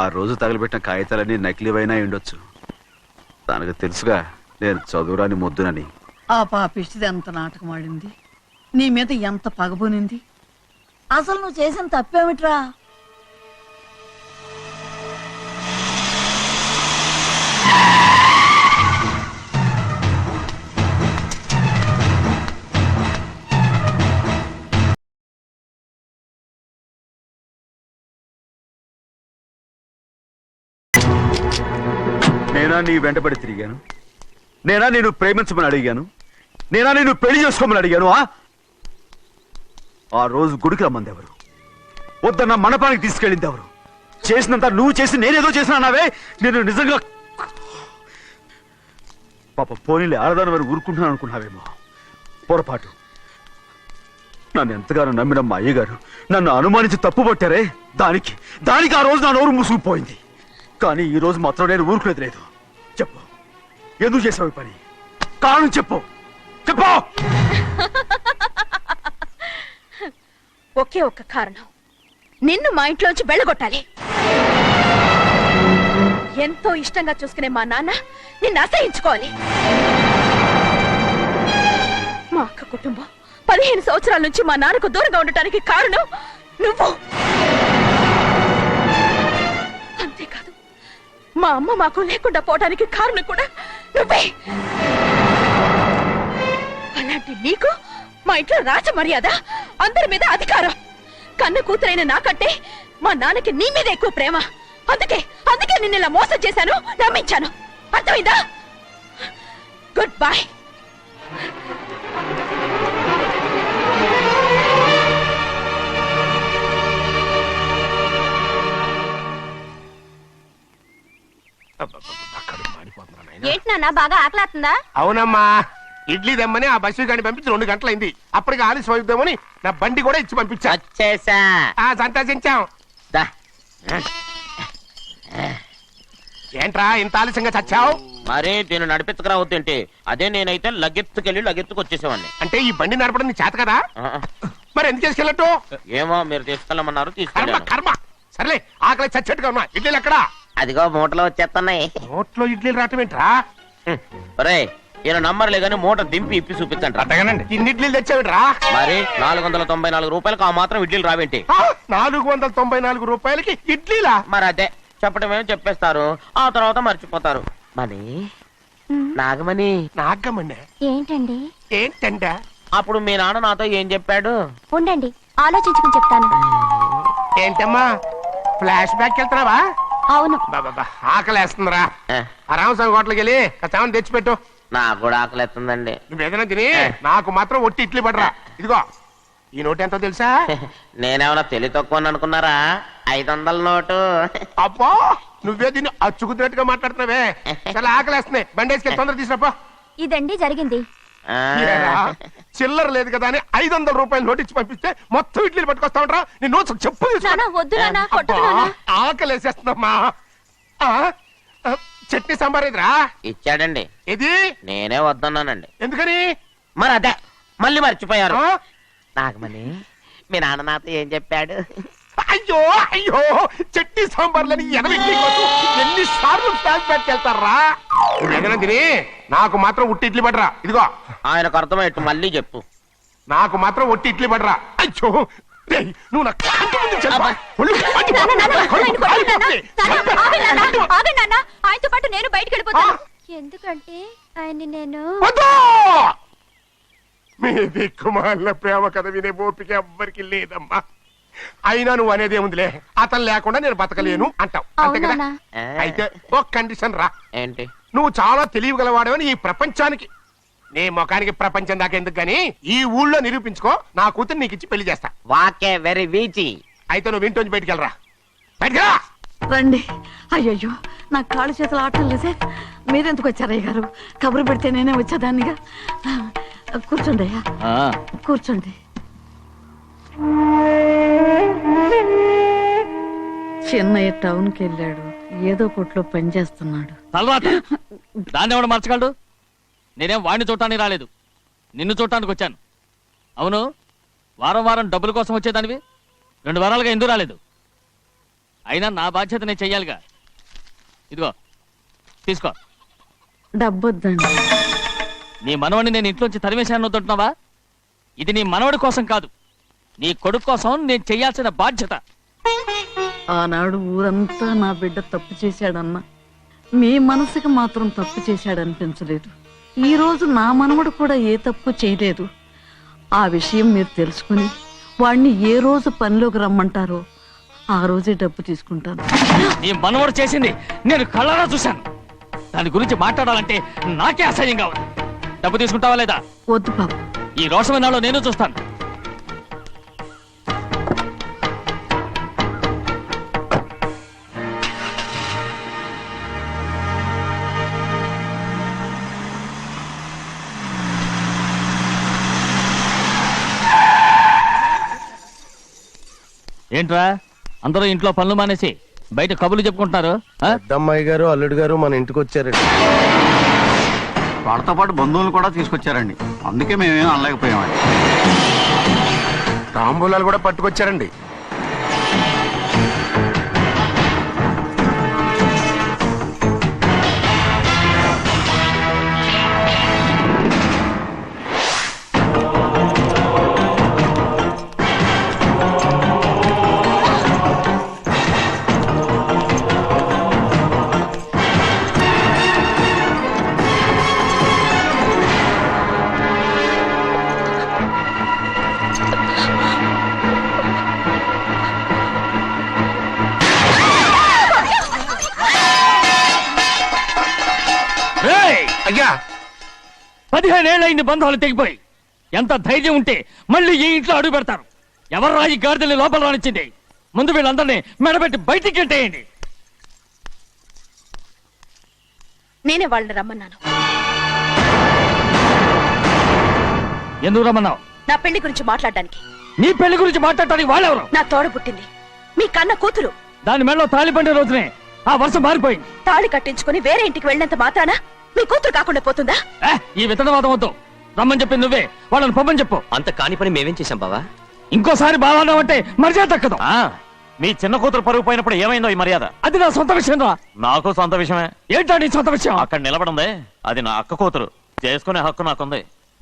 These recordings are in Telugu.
ఆ రోజు తగలబెట్టిన కాగితాలన్నీ నకిలీవైనా ఉండొచ్చు. తనకు తెలుసుగా నేను చదువురాని మొద్దునని. ఆ పాపిష్టిది ఎంత నాటకం ఆడింది, నీ మీద ఎంత పగబోనింది. అసలు నువ్వు చేసిన తప్పేమిట్రా? నేనా నీ వెంటబడి తిరిగాను? నేనా నేను ప్రేమించమని అడిగాను? నేనా నేను పెళ్లి చేసుకోమని అడిగాను? ఆ రోజు గుడికి రమ్మంది ఎవరు? వద్దన్న మండపానికి తీసుకెళ్ళింది ఎవరు? చేసినంత నువ్వు చేసి నేనేదో చేసినావే. నేను నిజంగా పాప పోనీలే, ఆడదాని వారు ఊరుకుంటున్నాను అనుకున్నావేమో. పొరపాటు. నన్ను ఎంతగానో నమ్మిన మా అయ్యగారు నన్ను అనుమానించి తప్పుపట్టారే, దానికి ఆ రోజు నా నోరు మూసుకుపోయింది. కానీ ఈ రోజు మాత్రం నేను ఊరుకునేది లేదు. చెప్పు, ఎందుకు చేసావు ఈ పని? కారణం చెప్పు. ఒకే ఒక్క కారణం, నిన్ను మా ఇంట్లోంచి వెళ్ళగొట్టాలి. ఎంతో ఇష్టంగా చూసుకునే మా నాన్న నిన్ను అసహించుకోవాలి. మా అక్క కుటుంబం 15 సంవత్సరాల నుంచి మా నాన్నకు దూరంగా ఉండటానికి కారణం నువ్వు. అంతేకాదు, మా అమ్మ మాకు లేకుండా పోవడానికి కారణం కూడా నువ్వే. అలాంటి నీకు మా ఇంట్లో రాజ మర్యాద, అందరి మీద అధికారం. కన్న కూతురైన నాకంటే మా నాన్నకి నీ మీద ఎక్కువ ప్రేమ. అందుకే నిన్ను ఇలా మోసం చేశాను, నమ్మించాను. అర్థమైందా? Good bye. ఏంటి నాన్న, బాగా ఆకలాతుందా? అవునమ్మా, ఇడ్లీ దమ్మని ఆ బస్సు గాని పంపించి 2 గంటలైంది. అప్పటికి ఆలస్యం అవుతామని నా బండి కూడా ఇచ్చి పంపించా. సంతోషించాం. ఏంట్రా ఇంత ఆలస్యంగా చచ్చావు? మరి నేను నడిపించకరావద్దేంటి? అదే నేనైతే లగెత్తుకు వచ్చేసేవాడిని. అంటే ఈ బండి నడపడం నీ చేత కదా? మరి ఎందుకు తీసుకెళ్ళట్టు? ఏమో, మీరు తీసుకెళ్ళమన్నారు, కర్మ తీసుకెళ్ళాను. కర్మ. సర్లే, ఆకలి చచ్చట్టుగా ఉన్నా. ఇడ్లీలు ఎక్కడా? అదిగో మూటలో వచ్చేస్తున్నాయి. నోట్లో ఇడ్లీలు రావటం ఏంట్రా? రే, ఈయన నంబర్లే గానీ మూట దింపి ఇప్పి చూపించండి. అట్టగానండి. ఇన్ని ఇడ్లీలు తెచ్చావిడ్రా? మరి 494 రూపాయలకు ఆ మాత్రం ఇడ్లీలు రావేంటి? 494 రూపాయలకి ఇడ్లీలా? మరి అదే చెప్పడమేమో చెప్పేస్తారు, ఆ తర్వాత మర్చిపోతారు. మనీ నాగమణి. నాగమణి ఏంటండి? ఏంటంట? అప్పుడు మీ నాన్న నాతో ఏం చెప్పాడు? ఉండండి, ఆలోచించుకుని చెప్తాను. ఏంటమ్మా, ఫ్లాష్ బ్యాక్ వెళ్తున్నావా? అవును. బాబా ఆకలేస్తుందిరా. ఆ రామస్వామి హోటల్కి వెళ్ళి కచ్చామని తెచ్చిపెట్టు. నాకు కూడా ఆకలేస్తుందండి. నువ్వేదైనా తిని నాకు మాత్రం ఒట్టి ఇడ్లీ పడరా. ఇదిగో, ఈ నోటు ఎంతో తెలుసా? నేనేమన్నా తెలివి తక్కువ అనుకున్నారా? 500 నోటు. అబ్బా, నువ్వే దీన్ని అచ్చుకుతున్నట్టుగా మాట్లాడుతున్నావే. చాలా ఆకలేస్తున్నాయి, బండేసుకెళ్ళి తొందర తీసుకురాపో. ఇదండి జరిగింది. చిల్లర లేదు కదా అని 500 రూపాయలు నోటు ఇచ్చి పంపిస్తే మొత్తం ఇడ్లీలు పట్టుకొస్తా ఉంటా. నీ నోట్స్ చెప్పు. ఆకలేసేస్తుందమ్మా. చట్నీ సాంబార్ ఇదిరా. ఇచ్చాడండి. ఇది నేనే వద్దన్నానండి. ఎందుకని? మరి అదే మళ్ళీ మర్చిపోయారు. నాగమణి, మీ నాన్న నాతో ఏం చెప్పాడు? అయ్యో అయ్యో, చట్నీ సాంబార్లని ఎన్నిసార్లు ఫ్లాష్ బ్యాక్ వెళ్తారా? ఏదైనా తిని నాకు మాత్రం ఉట్టి ఇడ్లీ పడరా. ఇదిగో, ఆయనకు అర్థమయ్యట్టు మళ్ళీ చెప్పు. నాకు మాత్రం ఒట్టి ఇడ్లీ పడరా. అయ్యో, నువ్వు ఆయనతో పాటు నేను బయటకు వెళ్ళిపోతాను. ఎందుకంటే ఆయన నేను మీ దిక్కుమాల ప్రేమ కథ వినే ఓపిక ఎవ్వరికి లేదమ్మా. అయినా నువ్వు అనేది ఏముందిలే, అతను లేకుండా నేను బతకలేను అంటావు, అంతే కదా? అయితే ఒక కండిషన్ రా. ఏంటి? నువ్వు చాలా తెలియగలవాడవని ఈ ప్రపంచానికి, నీ ముఖానికి ప్రపంచం దాకా ఎందుకు గానీ ఈ ఊళ్ళో నిరూపించుకో. నా కూతురు నీకు ఇచ్చి పెళ్లి చేస్తా. వాకే వెరీ వీచి. అయితే నువ్వు ఇంటి బయటికి వెళ్ళరా. బయటికి రండి. అయ్యయ్యో, నాకు కాళ్ళు చేతులు ఆటం లేదే. మీరెందుకు వచ్చారయ్య గారు? కబురు పెడితే నేనే వచ్చేదాన్నిగా. కూర్చోండి అయ్యా, కూర్చోండి. చిన్నయ్య టౌన్కి వెళ్ళాడు, ఏదో కొట్లో పని చేస్తున్నాడు. దాన్ని ఎవడు మర్చగలడు? నేనేం వాడిని చూడటానికి రాలేదు, నిన్ను చూడటానికి వచ్చాను. అవును, వారం వారం డబ్బుల కోసం వచ్చేదానివి 2 వారాలుగా ఎందుకు రాలేదు? అయినా నా బాధ్యత నేను చెయ్యాలిగా. ఇదిగో తీసుకో. డబ్బొద్దండి. నీ మనవడిని నేను ఇంట్లోంచి తరిమేశాను వద్దంటున్నావా? ఇది నీ మనవడి కోసం కాదు, నీ కొడుకు కోసం నేను చెయ్యాల్సిన బాధ్యత. ఆనాడు ఊరంతా నా బిడ్డ తప్పు చేశాడన్నా మీ మనసుకి మాత్రం తప్పు చేశాడనిపించలేదు. ఈ రోజు నా మనవడు కూడా ఏ తప్పు చేయలేదు. ఆ విషయం మీరు తెలుసుకుని వాడిని ఏ రోజు పనిలోకి రమ్మంటారో ఆ రోజే డబ్బు తీసుకుంటాను. నీ మనవడు చేసింది నేను కళ్ళారా చూశాను. దాని గురించి మాట్లాడాలంటే నాకే అసహ్యంగా ఉంది. డబ్బు తీసుకుంటావా లేదా? వద్దు బాబు. ఈ రోషమనాలో నేను చూస్తాను. ఏంట్రా అందరూ ఇంట్లో పనులు మానేసి బయట కబుర్లు చెప్పుకుంటున్నారు? పెద్దమ్మాయి గారు అల్లుడు గారు మన ఇంటికి వచ్చారండి. వాళ్ళతో పాటు బంధువులు కూడా తీసుకొచ్చారండి. అందుకే మేమేం అనలేకపోయామండి. తాంబూలాలు కూడా పట్టుకొచ్చారండి. అయ్యా 15 ఏళ్ళైంది బంధాలు తెగిపోయి. ఎంత ధైర్యం ఉంటే మళ్ళీ ఈ ఇంట్లో అడుగు పెడతారు? ఎవరు రాయి గాడిదల్ని లోపల రానిచ్చింది? ముందు వీళ్ళందరినీ మెడబెట్టి బయటికి గెట్టేయండి. నేనే వాళ్ళని రమ్మన్నాను. ఎందుకు రమ్మన్నావు? నా పెళ్లి గురించి మాట్లాడడానికి. నీ పెళ్లి గురించి మాట్లాడటానికి వాళ్ళెవరు? నా తోడ పుట్టింది మీ కన్న కూతురు. దాని మెడలో తాళి పండే రోజునే ఆ వర్షం మారిపోయింది. తాళి కట్టించుకుని వేరే ఇంటికి వెళ్ళినంత మాత్రాన మీ కూతురు కాకుండా పోతుందా? ఈ విత్తనవాదం వద్దు. రమ్మని చెప్పి నువ్వే వాళ్ళని పొమ్మని చెప్పు. అంత కాని పని మేమేం చేశాం బావా? ఇంకోసారి బావాలంటే మర్యాద తక్కదు. మీ చిన్న కూతురు పరుగు పోయినప్పుడు ఏమైందో ఈ మర్యాద? అది నా సొంత విషయం రా. నాకు సొంత విషయమే. ఏంటో నీ సొంత విషయం? అక్కడ నిలబడింది అది నా అక్క కూతురు. చేసుకునే హక్కు నాకుంది.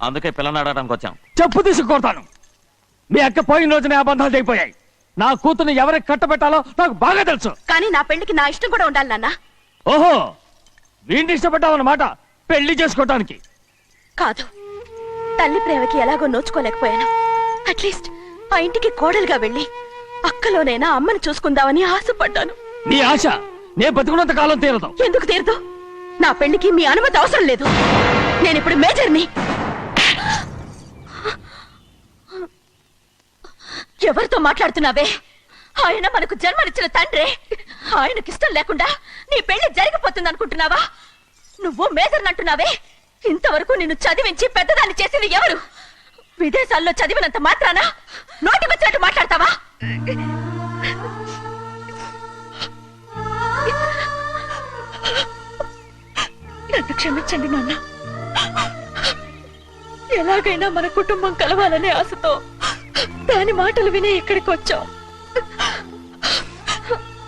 అందుకే పిల్లని అడగడానికి వచ్చాం. చెప్పు తీసుకొడతాను. మీ అక్క పోయిన రోజునే ఆ బంధాలు తెగిపోయాయి. నా కూతుర్ని ఎవరికి కట్టబెట్టాలో నాకు బాగా తెలుసు. కానీ నా పెళ్లికి నా ఇష్టం కూడా ఉండాలి నాన్న. ఓహో, వీడిని ఇష్టపడ్డావన్నమాట పెళ్లి చేసుకోవటానికి. కాదు, తల్లి ప్రేమకి ఎలాగో నోచుకోలేకపోయాను. అట్లీస్ట్ ఆ ఇంటికి కోడలుగా వెళ్ళి అక్కలోనైనా అమ్మని చూసుకుందామని ఆశపడ్డాను. నీ ఆశ నే బతుకున్నంత కాలం తీరదు. ఎందుకు తీరదు? నా పెళ్లికి మీ అనుమతి అవసరం లేదు. నేను ఇప్పుడు మేజర్ని. ఎవరితో మాట్లాడుతున్నావే? ఆయన మనకు జన్మనిచ్చిన తండ్రి. ఆయనకిష్టం లేకుండా నీ పెళ్లి జరిగిపోతుంది అనుకుంటున్నావా? నువ్వు మేజర్ అంటున్నావే. ఇంతవరకు నిన్ను చదివించి పెద్దదాన్ని చేసింది ఎవరు? విదేశాల్లో చదివినంత మాత్రాన నోటికొచ్చినట్టు మాట్లాడతావా? నన్ను క్షమించండి నాన్న. ఎలాగైనా మన కుటుంబం కలవాలనే ఆశతో దాని మాటలు వినే ఇక్కడికి వచ్చాం.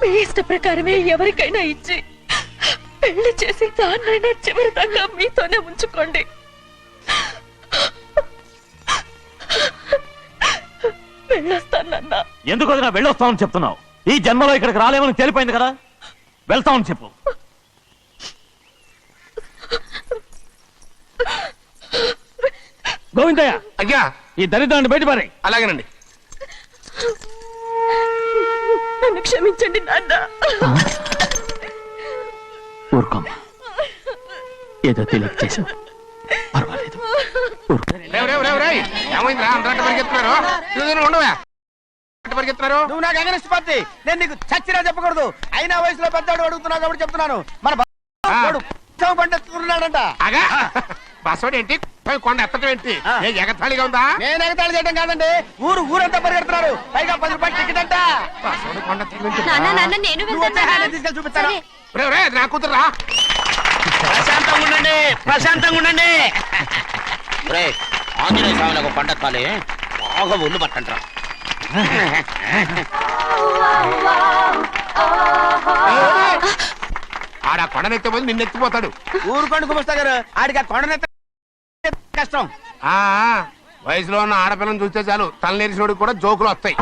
మీ ఇష్ట ప్రకారమే ఎవరికైనా ఇచ్చి పెళ్లి చేసి దాన్నైనా చివరి దాకా మీతోనే ఉంచుకోండి. వెళ్ళొస్తానన్నా. ఎందుకు వదినా వెళ్ళొస్తామని చెప్తున్నావు? ఈ జన్మలో ఇక్కడికి రాలేమని తెలిపోయింది కదా. వెళ్తామని చెప్పు. గోవిందయ్య, అయ్యా ఈ దరిద్రాన్ని బయటపడే. అలాగేనండి. నన్ను క్షమించండి నాన్న. ఊరుకోమ్మా, ఏదో తెలియక చేసావు, పర్వాలేదు. ఏమైందిరా అందరూ పరిగెత్తున్నారు? ఉండవా పరిగెత్తున్నారు? నువ్వు నాకు అగనిస్ట్ పార్టీ. నేను నీకు చచ్చినా చెప్పకూడదు. అయినా వయసులో పెద్దవాడు అడుగుతున్నావు కాబట్టి చెప్తున్నాను. మన పండుతున్నాడంట. అగా బస్సోడు ఏంటి? కొండ ఎత్తడం ఏంటి? ఎగతాళిగా ఉందా? నేను ఎగతాళి చేయడం కాదండి. ఊరంతా పరిగెడుతున్నారు. పైగా 10 రూపాయలు టికెట్ అంట. బస్సోడు కొండ తీసుకెళ్ళి చూపిస్తాను. నా కూతురు రా. ప్రశాంతంగా ఉండండి, ప్రశాంతంగా ఉండండి. ఆంజనేయ స్వామికి ఒక పండగ కాలే బాగా ఒళ్ళు పట్టంటారా. కొండనెత్తే పోతే నిన్నెత్తిపోతాడు. ఊరుకోండి గుమస్తా గారు, ఆడికి ఆ కొండనెత్త కష్టం. ఆ వయసులో ఉన్న ఆడపిల్లని చూస్తే చాలు తలనేరిసినోడికి కూడా జోకులు వస్తాయి.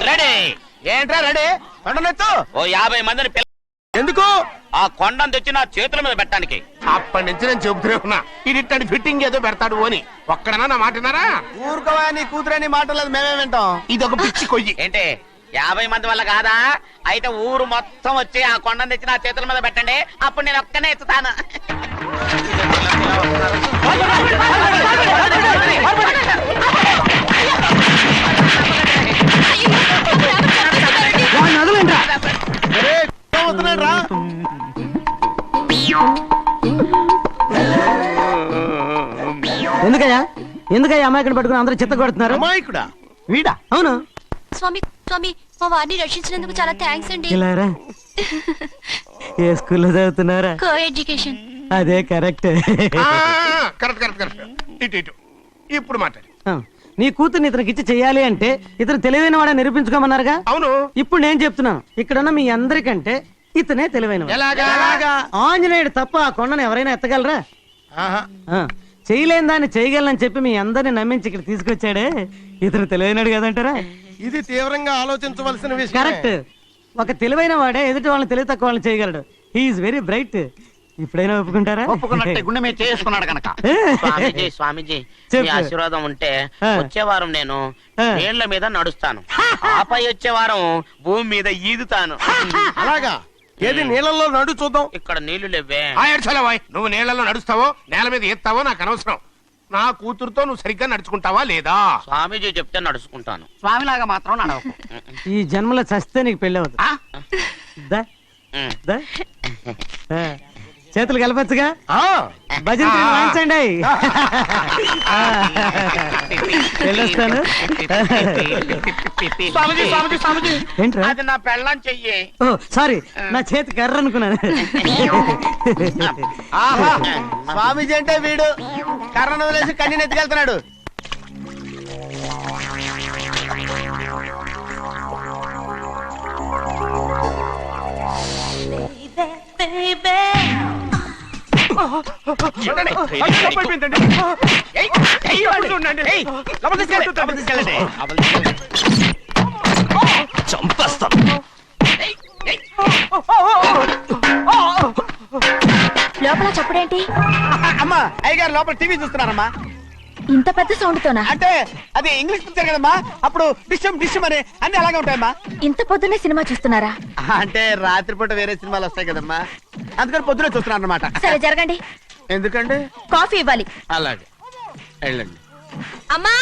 రెడీ. ఏంట్రా రెడీ? కొండనెత్తు. ఓ 50 మందిని ఎందుకు? ఆ కొండను తెచ్చి నా చేతుల మీద పెట్టడానికి. అప్పటి నుంచి నేను చెబుతూనే ఉన్నా ఇడిట్టని ఫిట్టింగ్ ఏదో పెడతాడు అని. ఒక్కడనా నా మాట విన్నారా? ఊరుకోవా, నీ కూతురని మాటలేదు మేమే వింటాం. ఇదొక పిచ్చి కొయ్యి. ఏంటి 50 మంది వల్ల కాదా? అయితే ఊరు మొత్తం వచ్చి ఆ కొండను తెచ్చి నా చేతుల మీద పెట్టండి, అప్పుడు నేను ఒక్కనే ఎత్తుతాను. ఎందుకయ్యా అమాయకుని పట్టుకుని అందరూ చిత్త కొడుతున్నారు? అమాయకుడా? వీడా? అవును. స్వామి స్వామి, మా వారిని రక్షించినందుకు చాలా థ్యాంక్స్ అండి. ఇలారా ఏ స్కూల్లో చదువుతున్నారా? Co education. అదే కరెక్ట్. Correct correct correct. ఇటు ఇటు ఇప్పుడు మాట్లాడు. నీ కూతుర్ని ఇతనికి ఇచ్చి చెయ్యాలి అంటే ఇతను తెలివైన వాడని నిరూపించుకోమన్నారుగా. అవును. ఇప్పుడు నేను చెప్తున్నాను, ఇక్కడున్న మీ అందరికంటే ఇతనే తెలివైన. ఆంజనేయుడు తప్ప ఆ కొండను ఎవరైనా ఎత్తగలరా? చేయలేని దాన్ని చేయగలనని చెప్పి మీ అందరిని నమ్మించి ఇక్కడ తీసుకొచ్చాడే, ఇతను తెలివైనడు కదంటారా? ఇది తీవ్రంగా ఆలోచించవలసిన విషయం. కరెక్ట్. ఒక తెలివైన వాడే ఎదుటి వాళ్ళని తెలివి తక్కువ వాళ్ళని చేయగలడు. He is very bright. ఇప్పుడైనా ఒప్పుకుంటారా? ఒప్పుకున్నట్టే గుండె మీద చేసుకున్నాడు కనుక. స్వామీజీ స్వామీజీ, మీ ఆశీర్వాదం ఉంటే వచ్చే వారం నేను నీళ్ల మీద నడుస్తాను, ఆపై వచ్చే వారం భూమి మీద ఈదుతాను. అలాగా? ఏది నీళ్ళల్లో నడు చూద్దాం. ఇక్కడ నీళ్లు లేవే. నువ్వు నీళ్లలో నడుస్తావో నేల మీద ఎత్తావో నాకు అనవసరం. నా కూతురుతో నువ్వు సరిగ్గా నడుచుకుంటావా లేదా? స్వామీజీ చెప్తే నడుచుకుంటాను. స్వామిలాగా మాత్రం నడవకు. ఈ జన్మలో చస్తే నీకు పెళ్ళి అవుతుంది. చేతులు కలపచ్చుగా. భజన వాయించండి. వెళ్ళొస్తాను. ఏంట్రా? అది నా పెళ్ళం చెయ్యి. ఓ సారీ, నా చేతి కర్ర అనుకున్నాను. స్వామీజీ అంటే వీడు కర్రను వదిలేసి కన్నీ ఎత్తుకెళ్తున్నాడు. లోపల చప్పుడేంటి? అమ్మా, అయ్యగారు లోపల టీవీ చూస్తున్నారమ్మా. ఇంత పెద్ద సౌండ్ తోనా? అంటే అది ఇంగ్లీష్ పిక్చర్ కదమ్మా, అప్పుడు డిషం డిషం అని అన్ని అలాగే ఉంటాయమ్మా. ఇంత పొద్దున్నే సినిమా చూస్తున్నారా? అంటే రాత్రిపూట వేరే సినిమాలు వస్తాయి కదమ్మా, అందుకని పొద్దునే చూస్తున్నాను అన్నమాట. సరే జరగండి. ఎందుకండి? కాఫీ ఇవ్వాలి. అలాగే వెళ్ళండి. అమ్మా,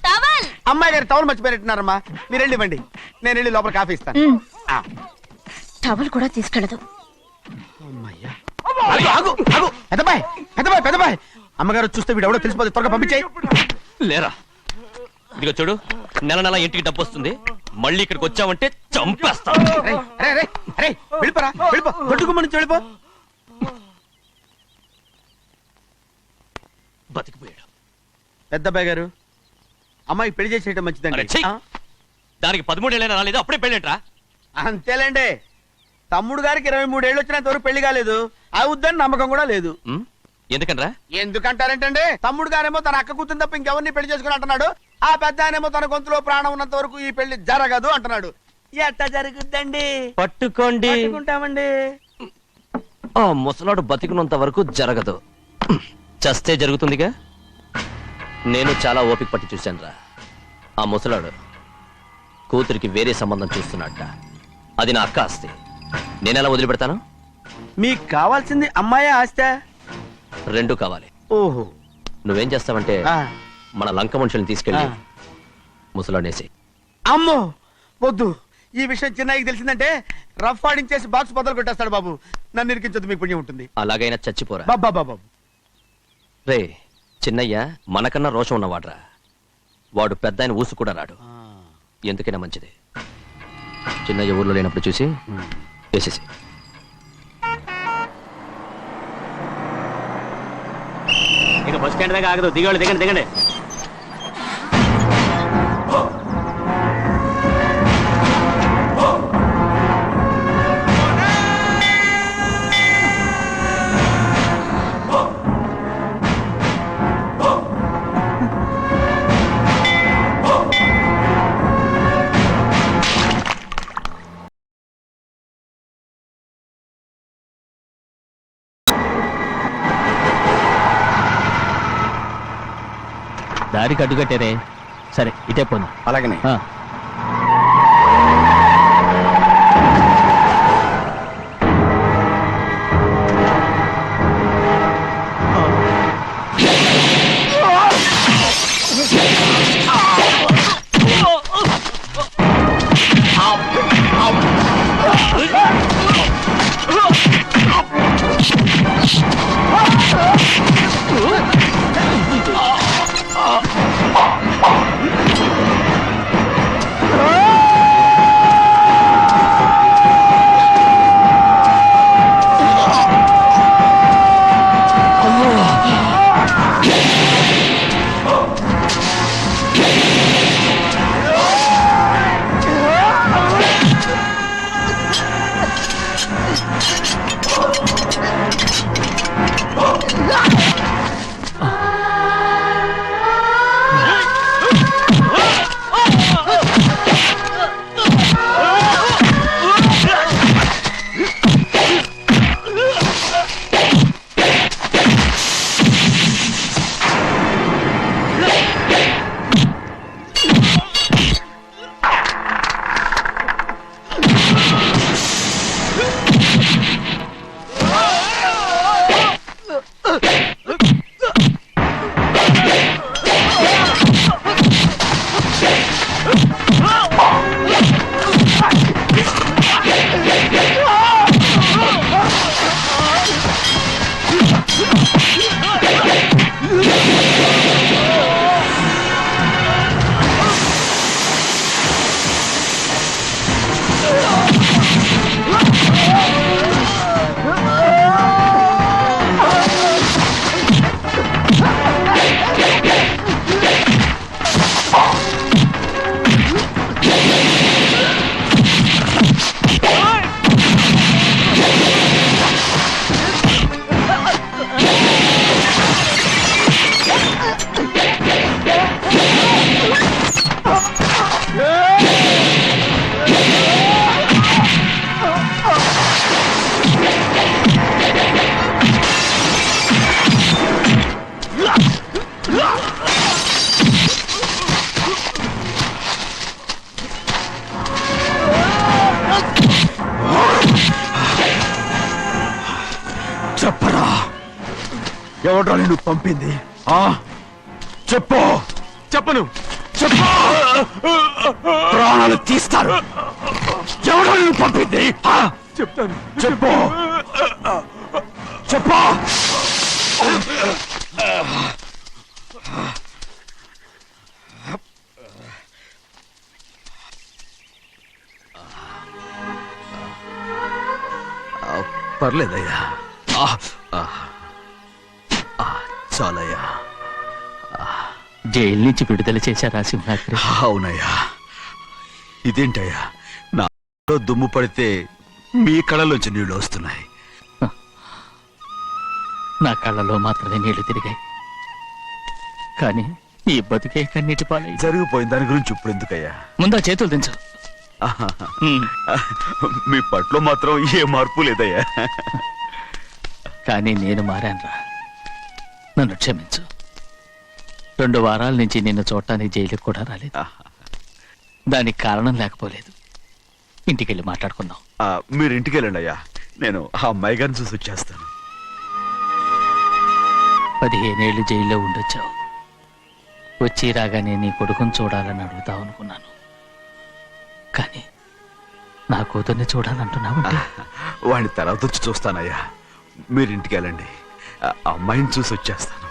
టవల్. అమ్మాయి గారు టవల్ మర్చిపోయినట్టున్నారమ్మా, మీరు వెళ్ళి ఇవ్వండి, నేను వెళ్ళి లోపల కాఫీ ఇస్తాను. టవల్ కూడా తీసుకెళ్ళదు. పెద్దబాయ్ పెద్దబాయ్ పెద్దబాయ్, అమ్మగారు చూస్తే వీడు ఎవడో తెలిసిపోతే త్వరగా పంపించేయి. లేరా, ఇదిగో చూడు, నెల నెల ఇంటికి డబ్బు వస్తుంది, మళ్ళీ ఇక్కడికి వచ్చావంటే చంపేస్తా. వెళ్ళిపోరా, వెళ్ళిపో, దొడ్డుకుమ్మ నుంచి వెళ్ళిపో. బతికిపోయాడు. పెద్దబాయ్ గారు, అమ్మాయి పెళ్లి చేసేయటం మంచిదండి. దానికి 13 ఏళ్ళైనా రాలేదు, అప్పుడే పెళ్ళేంట్రా? అంతేలేండి, తమ్ముడు గారికి 23 ఏళ్ళు వచ్చినంత వరకు పెళ్లి కాలేదు, అవుద్దని నమ్మకం కూడా లేదు. ఎందుకనరా? ఎందుకంటారేంటండి, తమ్ముడు గారేమో తన అక్క కూతురు తప్ప ఇంకెవరిని పెళ్లి చేసుకుని అంటున్నాడు, ఆ పెద్ద ఆయనేమో తన గొంతులో ప్రాణం ఉన్నంత వరకు ఈ పెళ్లి జరగదు అంటున్నాడు. ఎట్ట జరుగుద్దండి? పట్టుకోండి. పట్టుకుంటామండి. ఆ ముసలాడు బతికినంత వరకు జరగదు, చస్తే జరుగుతుందిగా. నేను చాలా ఓపిక పట్టి చూశానురా. ఆ ముసలాడు కూతురికి వేరే సంబంధం చూస్తున్నట్ట. అది నా అక్క ఆస్తి, నేనెలా వదిలిపెడతాను? మీకు కావాల్సింది అమ్మాయి ఆస్తి? రెండు కావాలి. ఓహో. నువ్వేం చేస్తావంటే మన లంక మనుషుల్ని తీసుకెళ్ళి ముసలాడేసి. అమ్మో వద్దు, ఈ విషయం చిన్నయ్యకి తెలిసిందంటే రఫ్ ఆడించేసి బాక్స్ బదులు కొట్టేస్తాడు బాబు. నన్ను ఇరికించొద్దు, మీకు పుణ్యం ఉంటుంది. అలాగైనా చచ్చిపోరా బాబా బాబు. రే, చిన్నయ్య మనకన్నా రోషం ఉన్నవాడ్రా. వాడు పెద్ద ఆయన ఊసు కూడా రాడు. ఎందుకైనా మంచిది చిన్నయ్య ఊర్లో లేనప్పుడు చూసి వేసేసి. బస్ స్టాండ్ దాకా ఆగదు, దిగండి దిగండి దిగండి. దారికి అడ్డుకట్టారే, సరే ఇటే పోను. అలాగనే చెప్పరా, ఎవడ్రా నిన్ను పంపింది? చెప్పు. చెప్పను. చెప్పు. ప్రాణాలు తీస్తారు. ఎవడ్రా నిన్ను పంపింది? చెప్తాను. చెప్పు. చెప్పు. పర్లేదయ్యా, చాలయ్యా. జైలు నుంచి విడుదల చేశారా సింహాద్రి? అవునయ్యా. ఇదేంటయ్యా, నా దుమ్ము పడితే మీ కళ్ళలోంచి నీళ్లు వస్తున్నాయి. నా కళ్ళలో మాత్రమే నీళ్లు తిరిగాయి, కానీ ఈ బతికే కన్నీటి పాలై. జరిగిపోయిన దాని గురించి ఇప్పుడు ఎందుకయ్యా? ముందా చేతులు దించు. మీ పట్లో మాత్రం ఏ మార్పు లేదయ్యా. కానీ నేను మారానురా, నన్ను క్షమించు. 2 వారాల నుంచి నిన్ను చూడటానికి జైలుకి కూడా రాలేదు. దానికి కారణం లేకపోలేదు. ఇంటికెళ్ళి మాట్లాడుకుందాం. మీరు ఇంటికి వెళ్ళండి అయ్యా, నేను ఆ అమ్మాయి గారిని చూసి వచ్చేస్తాను. 15 ఏళ్ళు జైల్లో ఉండొచ్చావు. వచ్చి రాగానే నీ కొడుకుని చూడాలని అడుగుతావు అనుకున్నాను, కానీ నా కూతుర్ని చూడాలంటున్నావంటే. వాడిని తర్వాత వచ్చి చూస్తానయ్యా, మీరు ఇంటికి వెళ్ళండి. ఆ అమ్మాయిని చూసి వచ్చేస్తాను.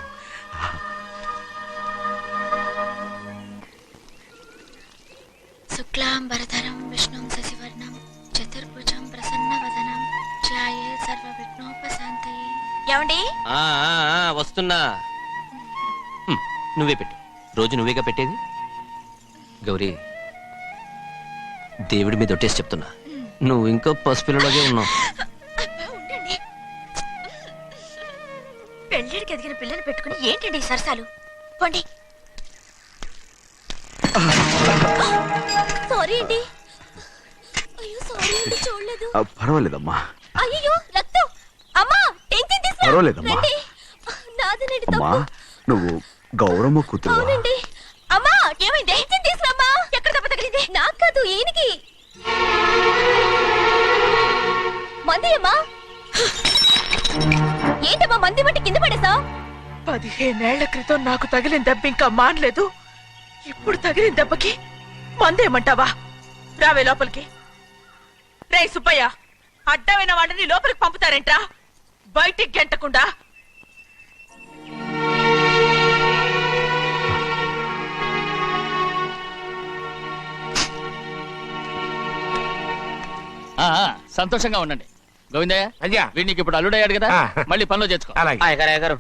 శుక్లాంబరధరం విష్ణుం శశివర్ణం చతుర్భుజం ప్రసన్నవదనం ధ్యాయే సర్వ విఘ్నోపశాంతయే. ఏమండి? వస్తున్నా. నువ్వే పెట్టు. రోజు నువ్వేగా పెట్టేది. గౌరీ, దేవుడి మీద ఒట్టేసి చెప్తున్నా, నువ్వు ఇంకా పసిపిల్లలాగే ఉన్నావు. ఉండండి. పెళ్ళిడికి ఎదిగిన పిల్లని పెట్టుకుని ఏంటండి ఈ సరసాలు? పోండి. సారీ అండి. అయ్యో సారీ అండి, చూడలేదు. పర్వాలేదమ్మా. అయ్యో రక్తం. అమ్మా టెన్షన్ తీసుకురా. పర్వాలేదమ్మా. రండి. నాదనండి అమ్మా, తప్పు. నువ్వు గౌరమ్మ కూతురు. అవునండి. అమ్మా ఏమైంది? టెన్షన్ తీసుకురామ్మా. ఎక్కడ దెబ్బ తగిలింది? నాకు కాదు, ఈయనకి. మంది అమ్మా. ఏంటమ్మా మంది బట్టి కింద పడేసావు? 15 ఏళ్ల క్రితం నాకు తగిలిన దెబ్బ ఇంకా మానలేదు. ఇప్పుడు తగిలిన దెబ్బకి మందేమంటావా? రావే లోపలికి. రే సుబ్బయ్య, అడ్డమైన వాడిని లోపలికి పంపుతారేంట్రా? బయటికి గెంటకుండా. సంతోషంగా ఉండండి. గోవిందయ్య, అయ్యా వీడికి ఇప్పుడు అల్లుడయ్యాడు కదా, ఆ. మళ్ళీ పనిలో చేర్చుకో. అలాగే. అయ్యగారు